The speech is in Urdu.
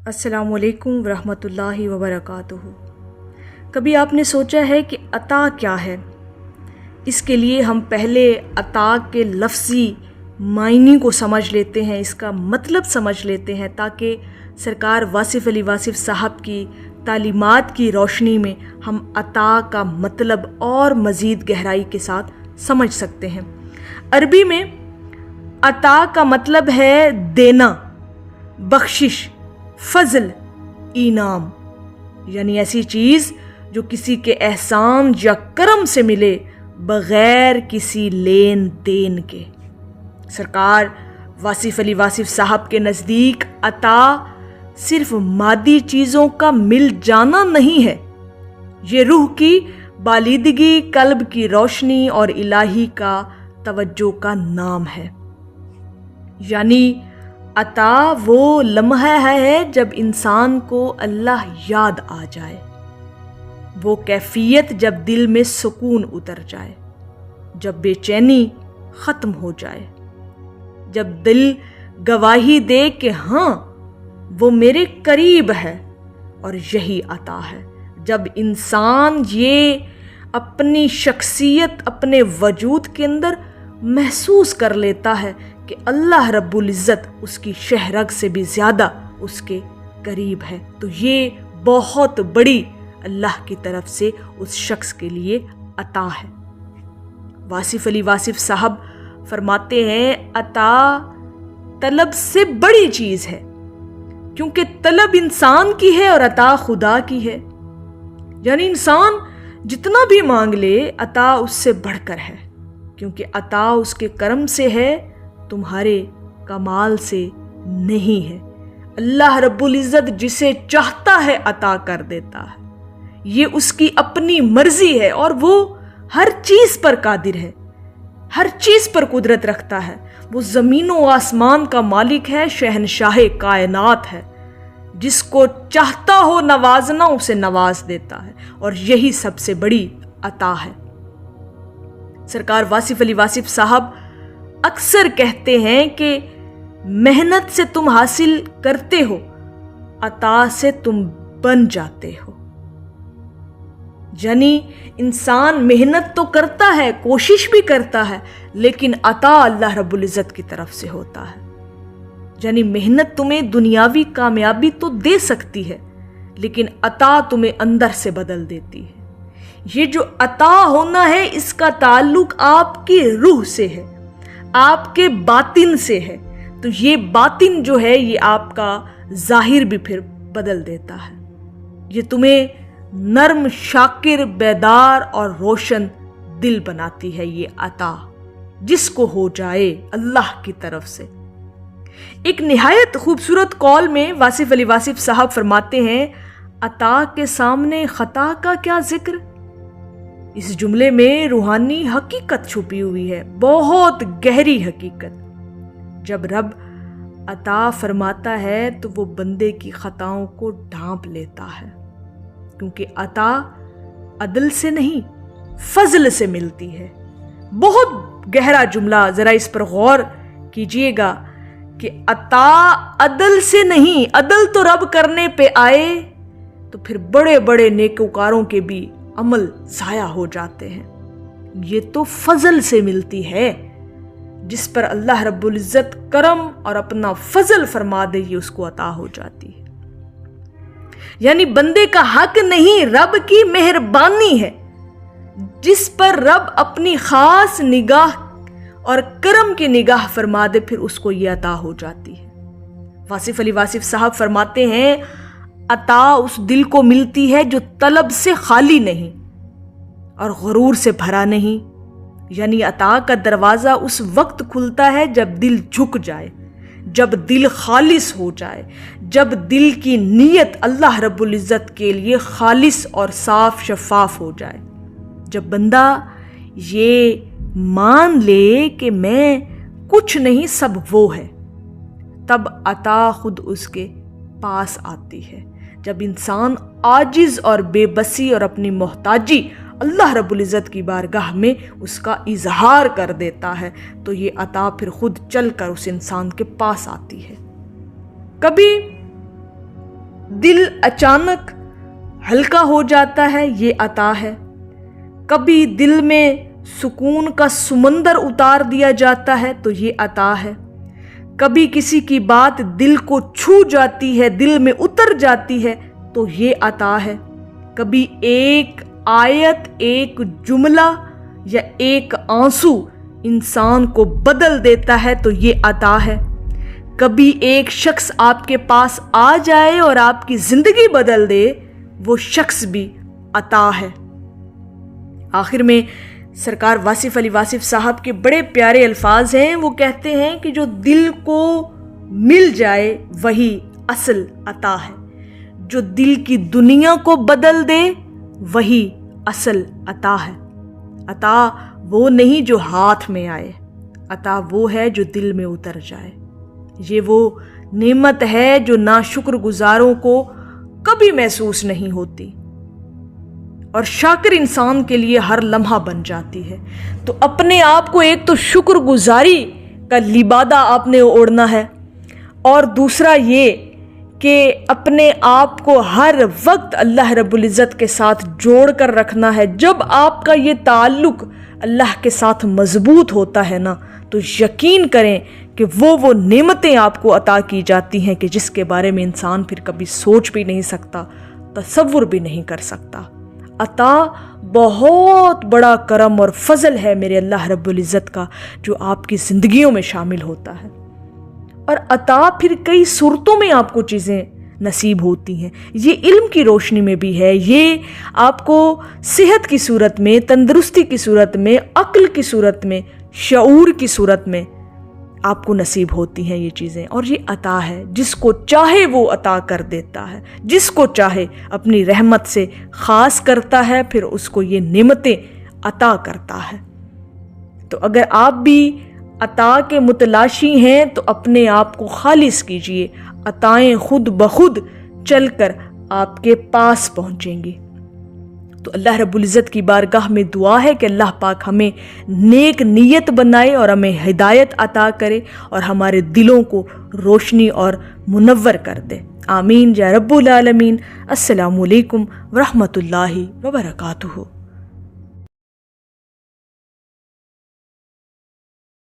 السلام علیکم ورحمۃ اللہ وبرکاتہ۔ کبھی آپ نے سوچا ہے کہ عطا کیا ہے؟ اس کے لیے ہم پہلے عطا کے لفظی معنی کو سمجھ لیتے ہیں، اس کا مطلب سمجھ لیتے ہیں، تاکہ سرکار واصف علی واصف صاحب کی تعلیمات کی روشنی میں ہم عطا کا مطلب اور مزید گہرائی کے ساتھ سمجھ سکتے ہیں۔ عربی میں عطا کا مطلب ہے دینا، بخشش، فضل، انعام، یعنی ایسی چیز جو کسی کے احسان یا کرم سے ملے بغیر کسی لین دین کے۔ سرکار واصف علی واصف صاحب کے نزدیک عطا صرف مادی چیزوں کا مل جانا نہیں ہے، یہ روح کی بالیدگی، قلب کی روشنی اور الہی کا توجہ کا نام ہے۔ یعنی عطا وہ لمحہ ہے جب انسان کو اللہ یاد آ جائے، وہ کیفیت جب دل میں سکون اتر جائے، جب بے چینی ختم ہو جائے، جب دل گواہی دے کہ ہاں وہ میرے قریب ہے، اور یہی عطا ہے جب انسان یہ اپنی شخصیت، اپنے وجود کے اندر محسوس کر لیتا ہے کہ اللہ رب العزت اس کی شہرگ سے بھی زیادہ اس کے قریب ہے، تو یہ بہت بڑی اللہ کی طرف سے اس شخص کے لیے عطا ہے۔ واصف علی واصف صاحب فرماتے ہیں عطا طلب سے بڑی چیز ہے، کیونکہ طلب انسان کی ہے اور عطا خدا کی ہے۔ یعنی انسان جتنا بھی مانگ لے عطا اس سے بڑھ کر ہے، کیونکہ عطا اس کے کرم سے ہے، تمہارے کمال سے نہیں ہے۔ اللہ رب العزت جسے چاہتا ہے عطا کر دیتا ہے، یہ اس کی اپنی مرضی ہے، اور وہ ہر چیز پر قادر ہے، ہر چیز پر قدرت رکھتا ہے۔ وہ زمین و آسمان کا مالک ہے، شہنشاہ کائنات ہے، جس کو چاہتا ہو نوازنا اسے نواز دیتا ہے، اور یہی سب سے بڑی عطا ہے۔ سرکار واصف علی واصف صاحب اکثر کہتے ہیں کہ محنت سے تم حاصل کرتے ہو، عطا سے تم بن جاتے ہو۔ یعنی انسان محنت تو کرتا ہے، کوشش بھی کرتا ہے، لیکن عطا اللہ رب العزت کی طرف سے ہوتا ہے۔ یعنی محنت تمہیں دنیاوی کامیابی تو دے سکتی ہے، لیکن عطا تمہیں اندر سے بدل دیتی ہے۔ یہ جو عطا ہونا ہے، اس کا تعلق آپ کی روح سے ہے، آپ کے باطن سے ہے، تو یہ باطن جو ہے یہ آپ کا ظاہر بھی پھر بدل دیتا ہے۔ یہ تمہیں نرم، شاکر، بیدار اور روشن دل بناتی ہے، یہ عطا جس کو ہو جائے اللہ کی طرف سے۔ ایک نہایت خوبصورت قول میں واصف علی واصف صاحب فرماتے ہیں عطا کے سامنے خطا کا کیا ذکر۔ اس جملے میں روحانی حقیقت چھپی ہوئی ہے، بہت گہری حقیقت۔ جب رب عطا فرماتا ہے تو وہ بندے کی خطاؤں کو ڈھانپ لیتا ہے، کیونکہ عطا عدل سے نہیں فضل سے ملتی ہے۔ بہت گہرا جملہ، ذرا اس پر غور کیجئے گا کہ عطا عدل سے نہیں، عدل تو رب کرنے پہ آئے تو پھر بڑے بڑے نیکوکاروں کے بھی عمل ضائع ہو جاتے ہیں۔ یہ تو فضل سے ملتی ہے، جس پر اللہ رب العزت کرم اور اپنا فضل فرما دے، یہ اس کو عطا ہو جاتی ہے۔ یعنی بندے کا حق نہیں، رب کی مہربانی ہے، جس پر رب اپنی خاص نگاہ اور کرم کی نگاہ فرما دے، پھر اس کو یہ عطا ہو جاتی ہے۔ واصف علی واصف صاحب فرماتے ہیں عطا اس دل کو ملتی ہے جو طلب سے خالی نہیں اور غرور سے بھرا نہیں۔ یعنی عطا کا دروازہ اس وقت کھلتا ہے جب دل جھک جائے، جب دل خالص ہو جائے، جب دل کی نیت اللہ رب العزت کے لیے خالص اور صاف شفاف ہو جائے، جب بندہ یہ مان لے کہ میں کچھ نہیں، سب وہ ہے، تب عطا خود اس کے پاس آتی ہے۔ جب انسان عاجز اور بے بسی اور اپنی محتاجی اللہ رب العزت کی بارگاہ میں اس کا اظہار کر دیتا ہے، تو یہ عطا پھر خود چل کر اس انسان کے پاس آتی ہے۔ کبھی دل اچانک ہلکا ہو جاتا ہے، یہ عطا ہے۔ کبھی دل میں سکون کا سمندر اتار دیا جاتا ہے تو یہ عطا ہے۔ کبھی کسی کی بات دل کو چھو جاتی ہے، دل میں اتر جاتی ہے تو یہ عطا ہے۔ کبھی ایک آیت، ایک جملہ یا ایک آنسو انسان کو بدل دیتا ہے تو یہ عطا ہے۔ کبھی ایک شخص آپ کے پاس آ جائے اور آپ کی زندگی بدل دے، وہ شخص بھی عطا ہے۔ آخر میں سرکار واصف علی واصف صاحب کے بڑے پیارے الفاظ ہیں، وہ کہتے ہیں کہ جو دل کو مل جائے وہی اصل عطا ہے، جو دل کی دنیا کو بدل دے وہی اصل عطا ہے۔ عطا وہ نہیں جو ہاتھ میں آئے، عطا وہ ہے جو دل میں اتر جائے۔ یہ وہ نعمت ہے جو ناشکر گزاروں کو کبھی محسوس نہیں ہوتی اور شاکر انسان کے لیے ہر لمحہ بن جاتی ہے۔ تو اپنے آپ کو ایک تو شکر گزاری کا لبادہ آپ نے اوڑھنا ہے، اور دوسرا یہ کہ اپنے آپ کو ہر وقت اللہ رب العزت کے ساتھ جوڑ کر رکھنا ہے۔ جب آپ کا یہ تعلق اللہ کے ساتھ مضبوط ہوتا ہے نا، تو یقین کریں کہ وہ نعمتیں آپ کو عطا کی جاتی ہیں کہ جس کے بارے میں انسان پھر کبھی سوچ بھی نہیں سکتا، تصور بھی نہیں کر سکتا۔ عطا بہت بڑا کرم اور فضل ہے میرے اللہ رب العزت کا، جو آپ کی زندگیوں میں شامل ہوتا ہے۔ اور عطا پھر کئی صورتوں میں آپ کو چیزیں نصیب ہوتی ہیں۔ یہ علم کی روشنی میں بھی ہے، یہ آپ کو صحت کی صورت میں، تندرستی کی صورت میں، عقل کی صورت میں، شعور کی صورت میں آپ کو نصیب ہوتی ہیں یہ چیزیں۔ اور یہ عطا ہے، جس کو چاہے وہ عطا کر دیتا ہے، جس کو چاہے اپنی رحمت سے خاص کرتا ہے، پھر اس کو یہ نعمتیں عطا کرتا ہے۔ تو اگر آپ بھی عطا کے متلاشی ہیں تو اپنے آپ کو خالص کیجئے، عطائیں خود بخود چل کر آپ کے پاس پہنچیں گی۔ تو اللہ رب العزت کی بارگاہ میں دعا ہے کہ اللہ پاک ہمیں نیک نیت بنائے اور ہمیں ہدایت عطا کرے اور ہمارے دلوں کو روشنی اور منور کر دے۔ آمین یا رب العالمین۔ السلام علیکم ورحمۃ اللہ وبرکاتہ۔